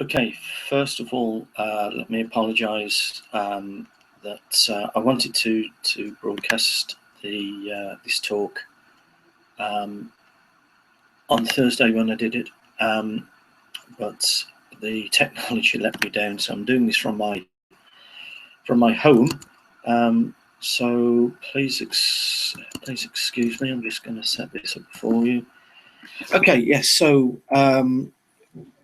Okay, first of all, let me apologise that I wanted to broadcast this talk on Thursday when I did it, but the technology let me down, so I'm doing this from my home. So please excuse me. I'm just going to set this up for you. Okay, yes. So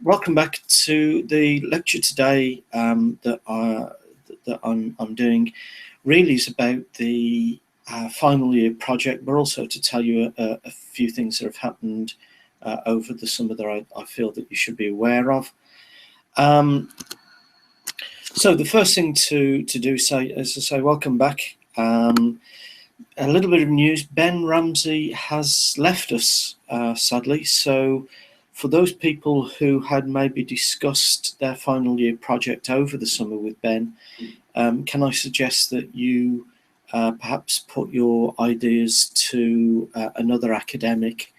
welcome back to the lecture today that I'm doing. Really is about the final year project, but also to tell you a few things that have happened over the summer that I feel that you should be aware of. So the first thing to do is to say welcome back. A little bit of news: Ben Ramsey has left us, sadly. So for those people who had maybe discussed their final year project over the summer with Ben, can I suggest that you perhaps put your ideas to another academic?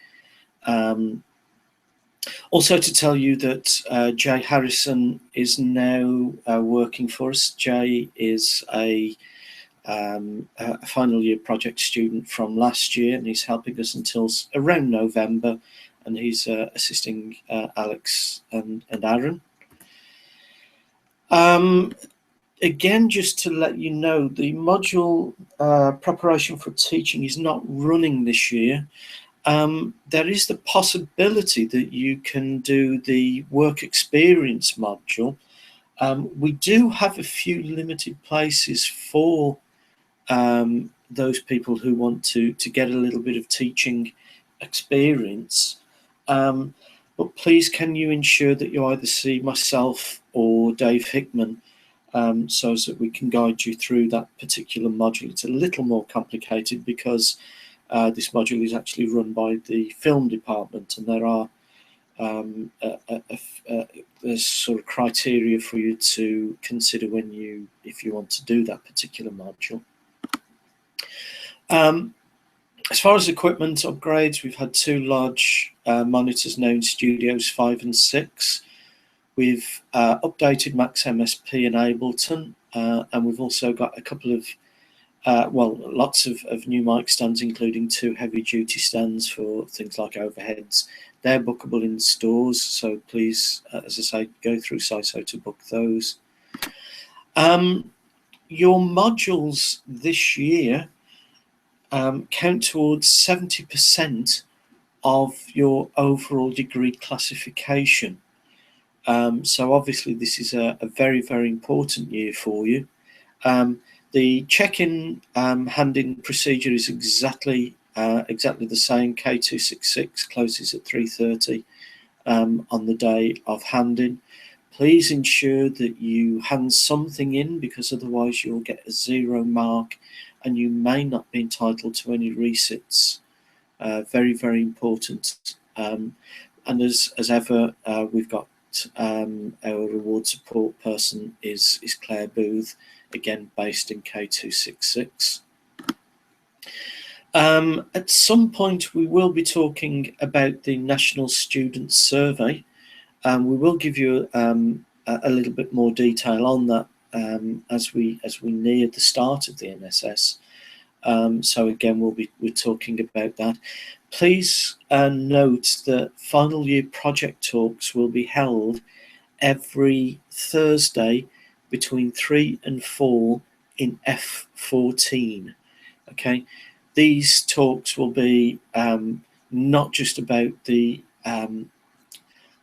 Also to tell you that Jay Harrison is now working for us. Jay is a final year project student from last year, and he's helping us until around November, and he's assisting Alex and Aaron. Again, just to let you know, the module preparation for teaching is not running this year. There is the possibility that you can do the work experience module. We do have a few limited places for those people who want to get a little bit of teaching experience. But please, can you ensure that you either see myself or Dave Hickman so that we can guide you through that particular module. It's a little more complicated because this module is actually run by the film department, and there are there's sort of criteria for you to consider if you want to do that particular module. As far as equipment upgrades, we've had 2 large monitors now in Studios 5 and 6. We've updated Max MSP in Ableton, and we've also got a couple of lots of new mic stands, including 2 heavy-duty stands for things like overheads. They're bookable in stores, so please, as I say, go through CISO to book those. Your modules this year count towards 70% of your overall degree classification. So obviously this is a very, very important year for you. The check-in hand-in procedure is exactly the same. K266 closes at 3:30 on the day of hand-in. Please ensure that you hand something in, because otherwise you'll get a 0 mark and you may not be entitled to any resits. Very, very important. And as ever, we've got our reward support person is Claire Booth, again based in K266. At some point we will be talking about the National Student Survey. We will give you a little bit more detail on that as we near the start of the NSS. So again, we're talking about that. Please note that final year project talks will be held every Thursday between 3 and 4 in F14. Okay, these talks will be not just about the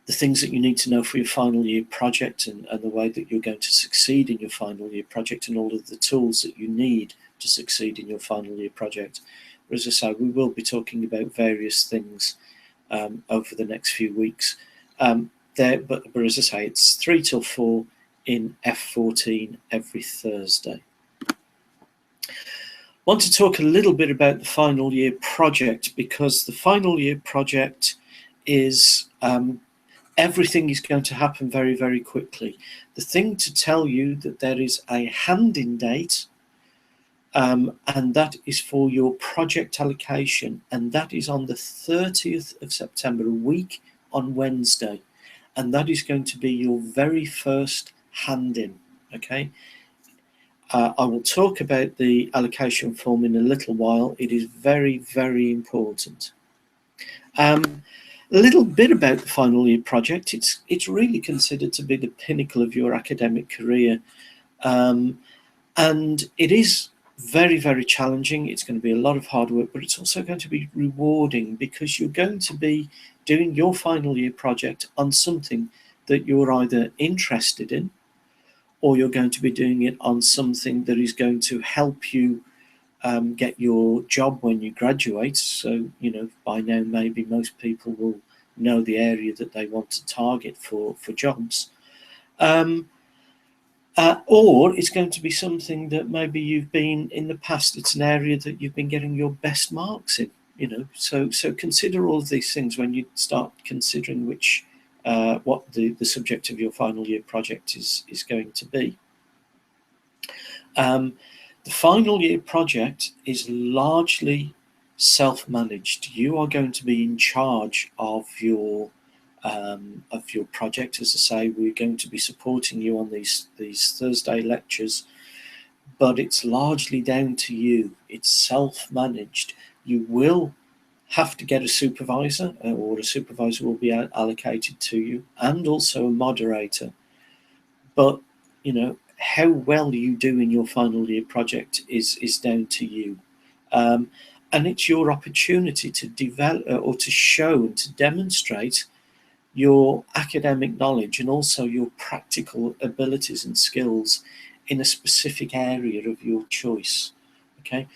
things that you need to know for your final year project and the way that you're going to succeed in your final year project and all of the tools that you need to succeed in your final year project. But as I say, we will be talking about various things over the next few weeks. But as I say, it's 3 till 4 in F14 every Thursday. Want to talk a little bit about the final year project, because the final year project is everything is going to happen very, very quickly. The thing to tell you that there is a hand-in date, and that is for your project allocation, and that is on the 30th of September, a week on Wednesday. and that is going to be your very first hand-in, okay? I will talk about the allocation form in a little while. It is very, very important. A little bit about the final year project. It's really considered to be the pinnacle of your academic career, and it is very, very challenging. It's going to be a lot of hard work, but it's also going to be rewarding, because you're going to be doing your final year project on something that you're either interested in, or you're going to be doing it on something that is going to help you get your job when you graduate. So, you know, by now maybe most people will know the area that they want to target for jobs. Or it's going to be something that maybe you've been in the past. It's an area that you've been getting your best marks in, you know. So consider all of these things when you start considering which what the subject of your final year project is going to be. The final year project is largely self-managed. You are going to be in charge of your project. As I say, we're going to be supporting you on these Thursday lectures, but it's largely down to you. It's self-managed. You will have to get a supervisor, or a supervisor will be allocated to you, and also a moderator. But, you know, how well you do in your final year project is down to you. And it's your opportunity to develop or to show and to demonstrate your academic knowledge and also your practical abilities and skills in a specific area of your choice. Okay,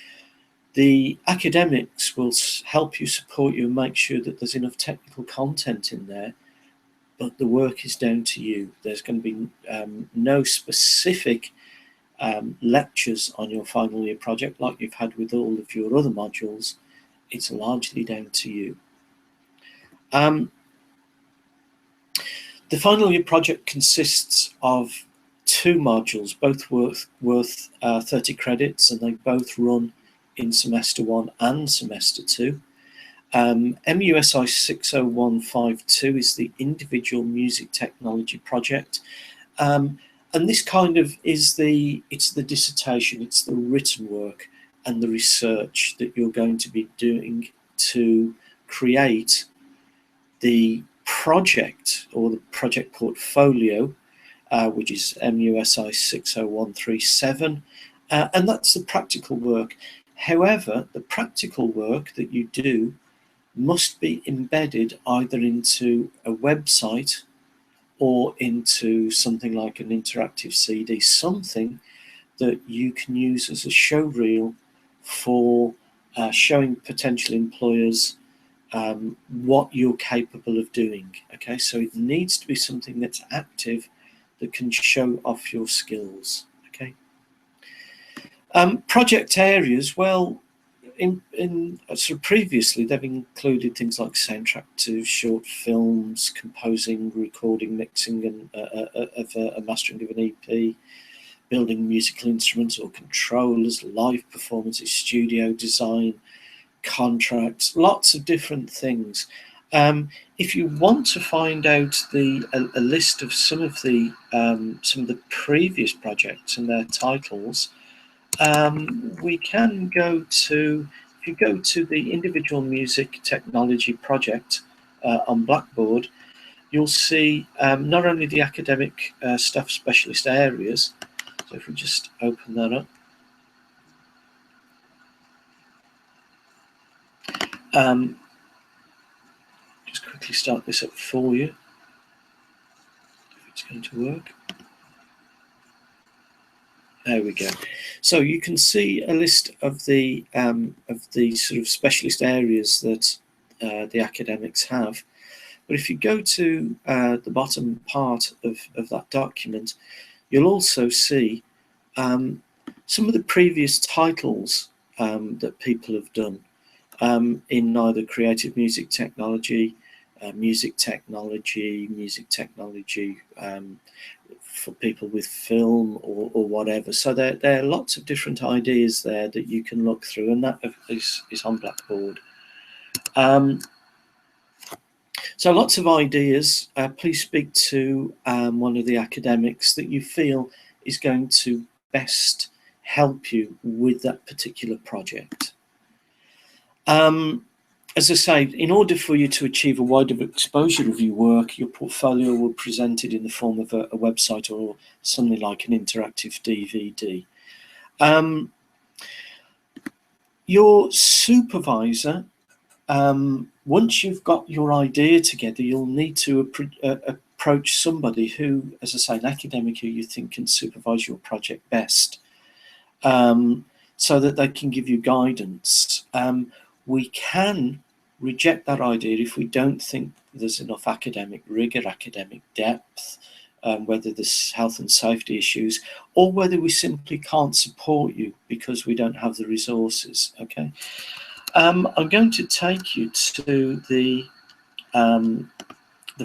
the academics will help you, support you, and make sure that there's enough technical content in there, but the work is down to you. There's going to be no specific lectures on your final year project like you've had with all of your other modules. It's largely down to you. The final year project consists of 2 modules, both worth 30 credits, and they both run in semester 1 and semester 2. MUSI 60152 is the individual music technology project, and this kind of is it's the dissertation, it's the written work and the research that you're going to be doing to create the project or the project portfolio, which is MUSI 60137, and that's the practical work. However, the practical work that you do must be embedded either into a website or into something like an interactive CD, something that you can use as a show reel for showing potential employers what you're capable of doing. Okay, so it needs to be something that's active, that can show off your skills. Okay. Project areas, well, in sort of previously they've included things like soundtrack to short films, composing, recording, mixing, and of a mastering of an EP, building musical instruments or controllers, live performances, studio design, contracts, lots of different things. If you want to find out a list of some of the previous projects and their titles, we can go to, if you go to the individual music technology project on Blackboard, you'll see not only the academic stuff specialist areas. So if we just open that up, just quickly start this up for you, if it's going to work. There we go. So you can see a list of the sort of specialist areas that the academics have. But if you go to the bottom part of that document, you'll also see some of the previous titles that people have done in either creative music technology, music technology for people with film or whatever. So there are lots of different ideas there that you can look through, and that is on Blackboard. So lots of ideas. Please speak to one of the academics that you feel is going to best help you with that particular project. As I say, in order for you to achieve a wider exposure of your work, your portfolio will be presented in the form of a website or something like an interactive DVD. Your supervisor, once you've got your idea together, you'll need to approach somebody who, as I say, an academic who you think can supervise your project best, so that they can give you guidance. We can reject that idea if we don't think there's enough academic rigor, academic depth, whether there's health and safety issues, or whether we simply can't support you because we don't have the resources. Okay, I'm going to take you to the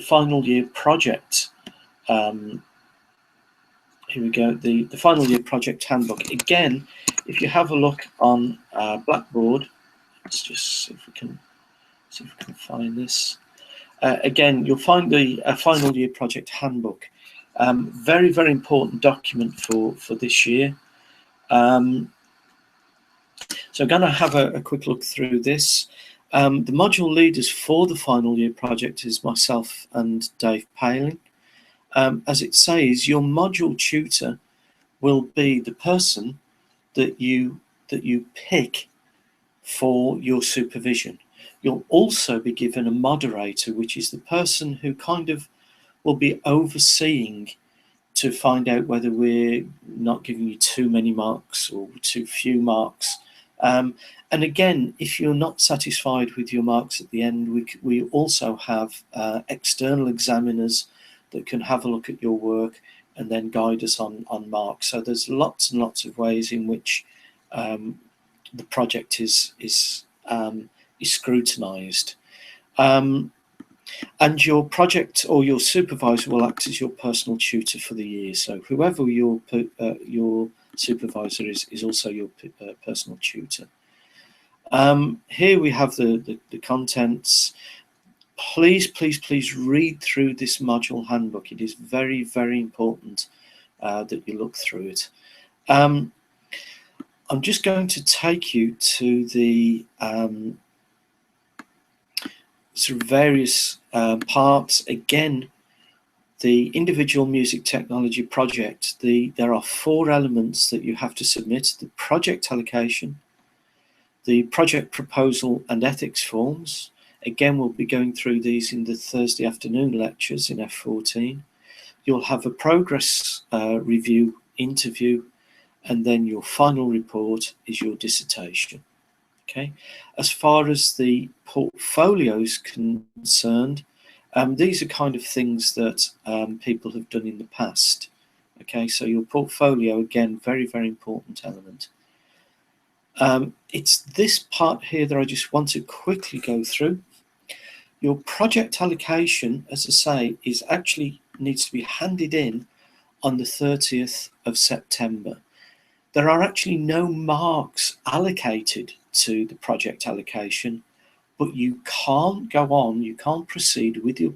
final year project. Here we go. The final year project handbook. Again, if you have a look on Blackboard, let's just see if we can find this. Again, you'll find the final year project handbook. Very, very important document for this year. So I'm going to have a quick look through this. The module leaders for the final year project is myself and Dave Paling. As it says, your module tutor will be the person that you pick for your supervision. You'll also be given a moderator, which is the person who kind of will be overseeing to find out whether we're not giving you too many marks or too few marks. And again, if you're not satisfied with your marks at the end, we also have external examiners that can have a look at your work and then guide us on marks. So there's lots and lots of ways in which the project is scrutinized. And your project or your supervisor will act as your personal tutor for the year. So whoever your supervisor is also your personal tutor. Here we have the contents. Please read through this module handbook. It is very, very important that you look through it. I'm just going to take you to the sort of various parts. Again, the individual music technology project, there are 4 elements that you have to submit: the project allocation, the project proposal and ethics forms. Again, we'll be going through these in the Thursday afternoon lectures in F14. You'll have a progress review interview, and then your final report is your dissertation. Okay. As far as the portfolio is concerned, these are kind of things that people have done in the past. Okay, so your portfolio, again, very, very important element. It's this part here that I just want to quickly go through. Your project allocation, as I say, needs to be handed in on the 30th of September. There are actually no marks allocated to the project allocation, but you can't go on, you can't proceed with your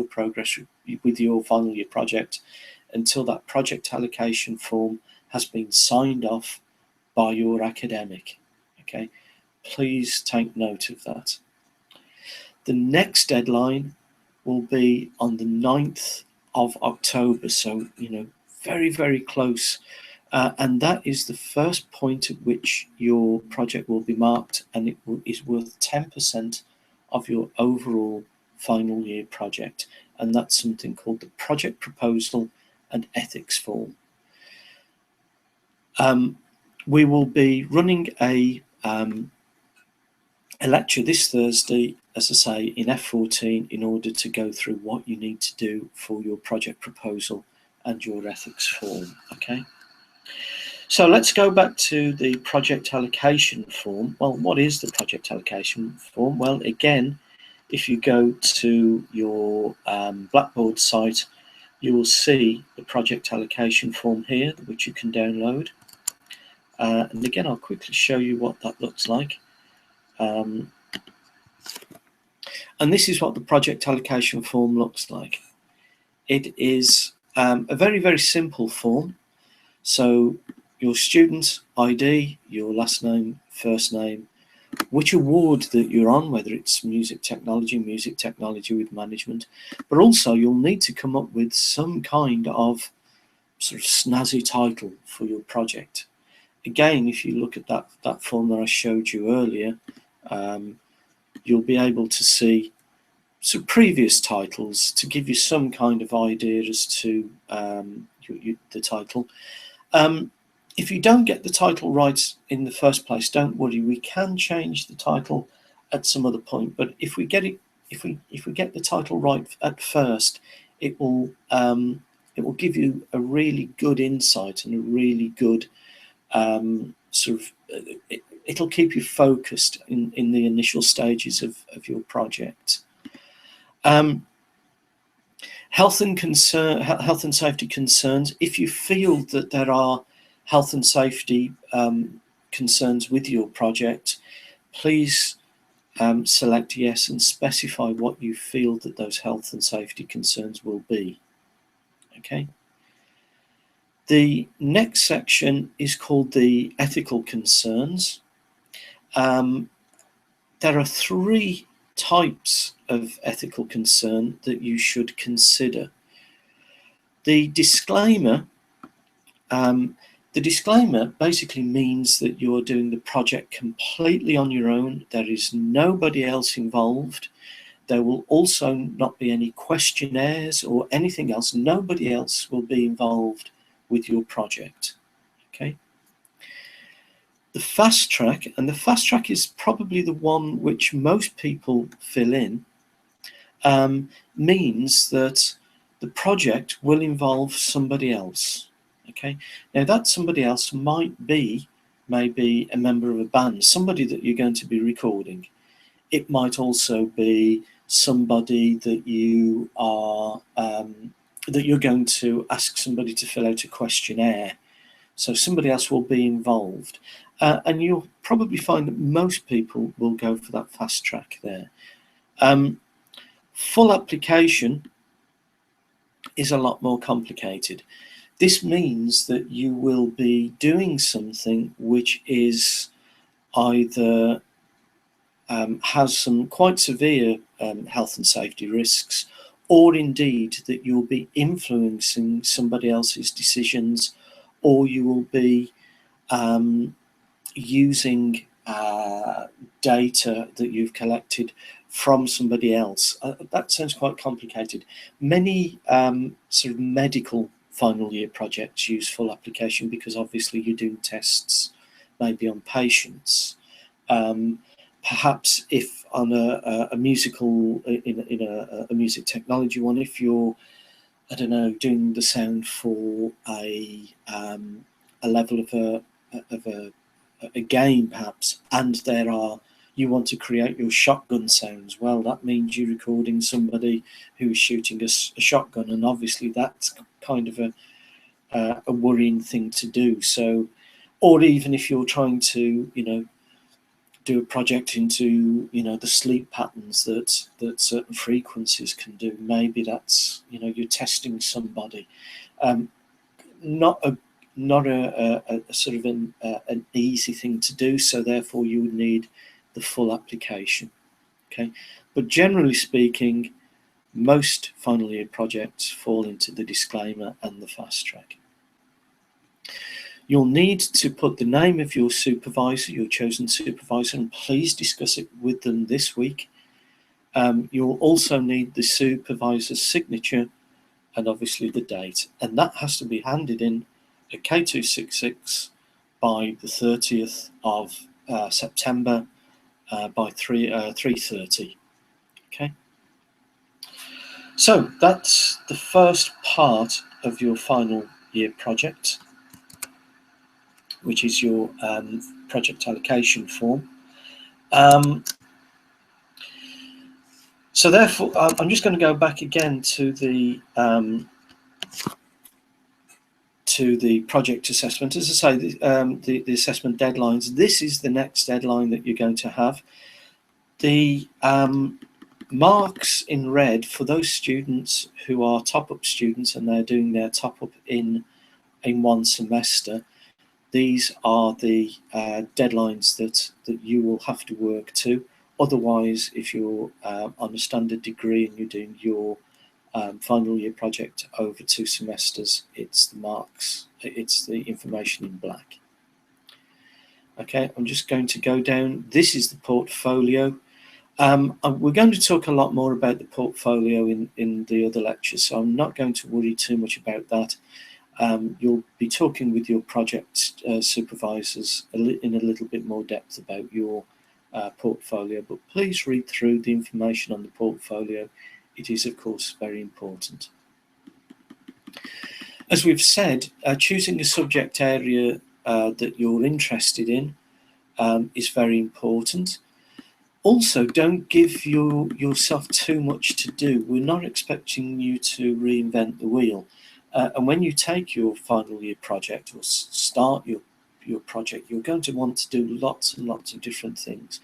progress with your final year project until that project allocation form has been signed off by your academic. Okay, please take note of that. The next deadline will be on the 9th of October, so very, very close. And that is the first point at which your project will be marked, and it is worth 10% of your overall final year project. And that's something called the project proposal and ethics form. We will be running a lecture this Thursday, as I say, in F14 in order to go through what you need to do for your project proposal and your ethics form. Okay. So let's go back to the project allocation form. Well, what is the project allocation form? Well, again, if you go to your Blackboard site, you will see the project allocation form here, which you can download. And again, I'll quickly show you what that looks like. And And this is what the project allocation form looks like. It is a very, very simple form. So your student ID, your last name, first name, which award that you're on, whether it's music technology with management, but also you'll need to come up with some kind of sort of snazzy title for your project. Again, if you look at that form that I showed you earlier, you'll be able to see some previous titles to give you some kind of idea as to the title. If you don't get the title right in the first place, don't worry. We can change the title at some other point. But if we get it, if we get the title right at first, it will give you a really good insight and a really good it'll keep you focused in the initial stages of your project. Health and safety concerns. If you feel that there are health and safety concerns with your project, please select yes and specify what you feel that those health and safety concerns will be. Okay. The next section is called the ethical concerns. There are 3 types of ethical concern that you should consider. The disclaimer basically means that you're doing the project completely on your own. There is nobody else involved. There will also not be any questionnaires or anything else. Nobody else will be involved with your project. Okay. The fast track, and the fast track is probably the one which most people fill in, means that the project will involve somebody else. Okay, now that somebody else might be maybe a member of a band, somebody that you're going to be recording. It might also be somebody that you are that you're going to ask somebody to fill out a questionnaire. So somebody else will be involved, and you'll probably find that most people will go for that fast track there. Full application is a lot more complicated. This means that you will be doing something which is either has some quite severe health and safety risks, or indeed that you'll be influencing somebody else's decisions, or you will be using data that you've collected from somebody else. That sounds quite complicated. Many sort of medical final year projects use full application because obviously you're doing tests maybe on patients. Perhaps if on a musical, in a music technology one, if you're, I don't know, doing the sound for a level of a game perhaps, and you want to create your shotgun sounds, well, that means you're recording somebody who's shooting a shotgun, and obviously that's kind of a worrying thing to do. So, or even if you're trying to, do a project into, the sleep patterns that certain frequencies can do, maybe that's, you're testing somebody. Not a sort of an easy thing to do, so therefore you would need the full application. Okay, but generally speaking, most final year projects fall into the disclaimer and the fast track. You'll need to put the name of your supervisor, your chosen supervisor, and please discuss it with them this week. You'll also need the supervisor's signature and obviously the date, and that has to be handed in at K266 by the 30th of September by 3:30. Okay, so that's the first part of your final year project, which is your project allocation form. So therefore, I'm just going to go back again to the project assessment. As I say, the assessment deadlines. This is the next deadline that you're going to have. The Marks in red for those students who are top-up students and they're doing their top-up in one semester. These are the deadlines that you will have to work to. Otherwise, if you're on a standard degree and you're doing your final year project over 2 semesters, it's the marks, it's the information in black. Okay, I'm just going to go down. This is the portfolio. We're going to talk a lot more about the portfolio in the other lectures, so I'm not going to worry too much about that. You'll be talking with your project supervisors in a little bit more depth about your portfolio, but please read through the information on the portfolio. It is, of course, very important. As we've said, choosing a subject area that you're interested in is very important. Also, don't give yourself too much to do. We're not expecting you to reinvent the wheel. And when you take your final year project or start your project, you're going to want to do lots and lots of different things.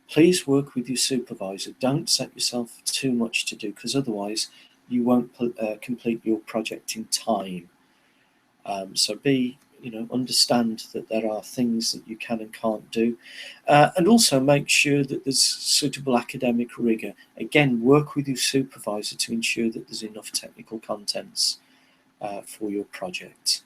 Please work with your supervisor. Don't set yourself too much to do, because otherwise you won't complete your project in time. So understand that there are things that you can and can't do, and also make sure that there's suitable academic rigor. Again, work with your supervisor to ensure that there's enough technical contents for your project.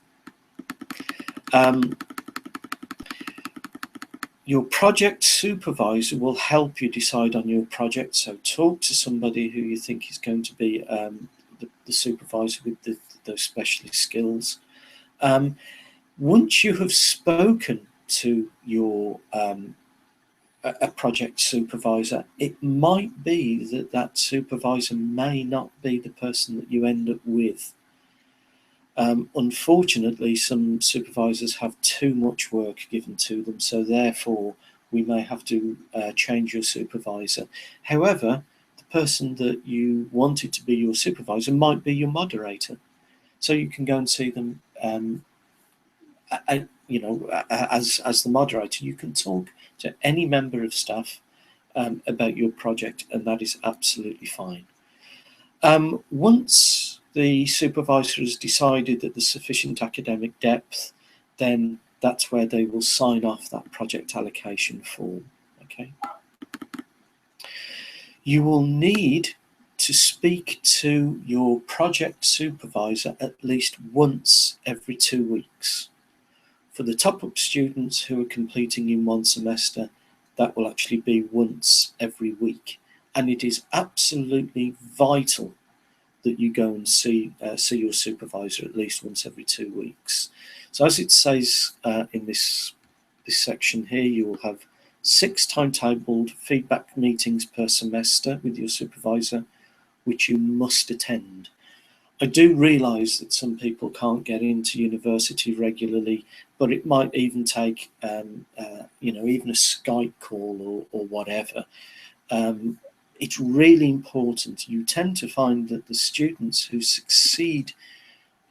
Your project supervisor will help you decide on your project, so talk to somebody who you think is going to be the supervisor with those specialist skills. Once you have spoken to your a project supervisor, it might be that supervisor may not be the person that you end up with. Unfortunately, some supervisors have too much work given to them, so therefore we may have to change your supervisor. However, the person that you wanted to be your supervisor might be your moderator, so you can go and see them. As the moderator, you can talk to any member of staff about your project, and that is absolutely fine. Once the supervisor has decided that there's sufficient academic depth, then that's where they will sign off that project allocation form. Okay. You will need to speak to your project supervisor at least once every 2 weeks. For the top-up students who are completing in 1 semester, that will actually be once every week. And it is absolutely vital that you go and see your supervisor at least once every 2 weeks. So as it says in this section here, you will have 6 timetabled feedback meetings per semester with your supervisor, which you must attend. I do realise that some people can't get into university regularly, but it might even take even a Skype call or whatever. It's really important. You tend to find that the students who succeed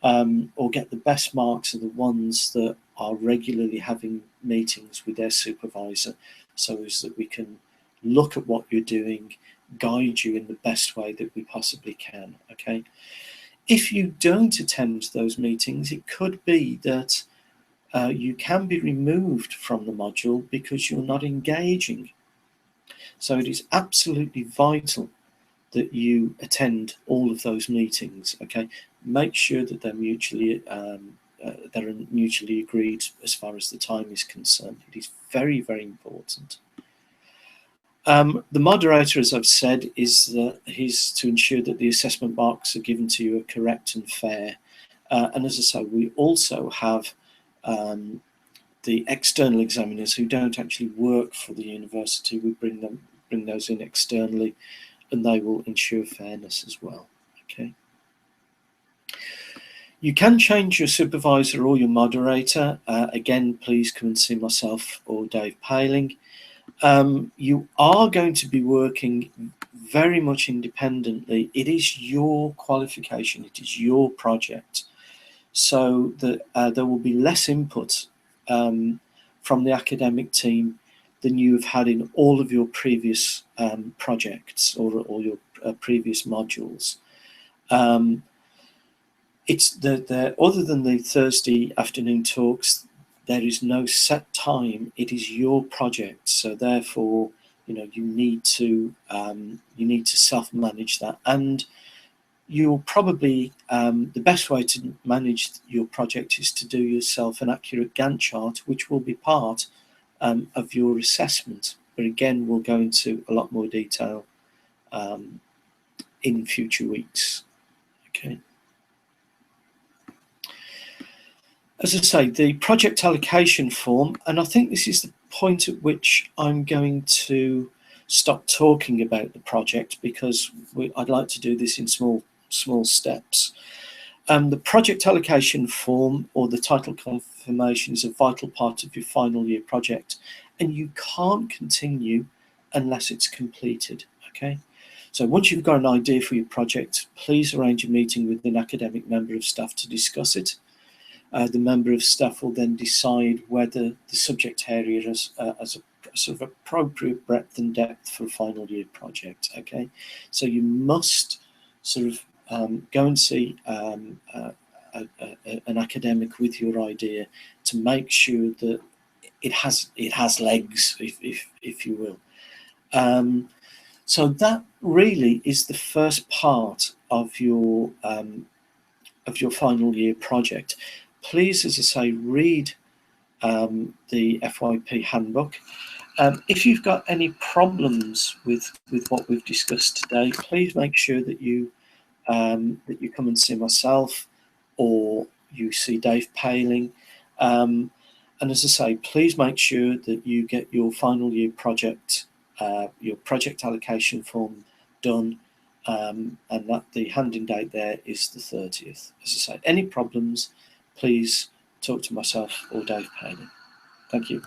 or get the best marks are the ones that are regularly having meetings with their supervisor, so as that we can look at what you're doing, guide you in the best way that we possibly can. Okay. If you don't attend those meetings, it could be that you can be removed from the module because you're not engaging. So it is absolutely vital that you attend all of those meetings. Okay, make sure that they're mutually agreed as far as the time is concerned. It is very, very important. The moderator, as I've said, is to ensure that the assessment marks are given to you are correct and fair. And as I say, we also have the external examiners who don't actually work for the university. We bring those in externally, and they will ensure fairness as well. Okay. You can change your supervisor or your moderator. Again, please come and see myself or Dave Paling. You are going to be working very much independently. It is your qualification, it is your project, so that there will be less input from the academic team. than you've had in all of your previous projects or all your previous modules. It's other than the Thursday afternoon talks, there is no set time. It is your project, so therefore, you need to self-manage that, and you'll probably the best way to manage your project is to do yourself an accurate Gantt chart, which will be part of your assessment. But again, we'll go into a lot more detail in future weeks. Okay. As I say, the project allocation form, and I think this is the point at which I'm going to stop talking about the project, because I'd like to do this in small steps. The project allocation form, or the title confirmation, is a vital part of your final year project, and you can't continue unless it's completed. Okay, so once you've got an idea for your project, please arrange a meeting with an academic member of staff to discuss it. The member of staff will then decide whether the subject area has a sort of appropriate breadth and depth for a final year project. Okay, so you must sort of go and see an academic with your idea to make sure that it has legs, if you will. So that really is the first part of your final year project. Please, as I say, read the FYP handbook. If you've got any problems with what we've discussed today, please make sure that you come and see myself, or you see Dave Paling. And as I say, please make sure that you get your final year project, your project allocation form done, and that the handing date there is the 30th. As I say, any problems, please talk to myself or Dave Paling. Thank you.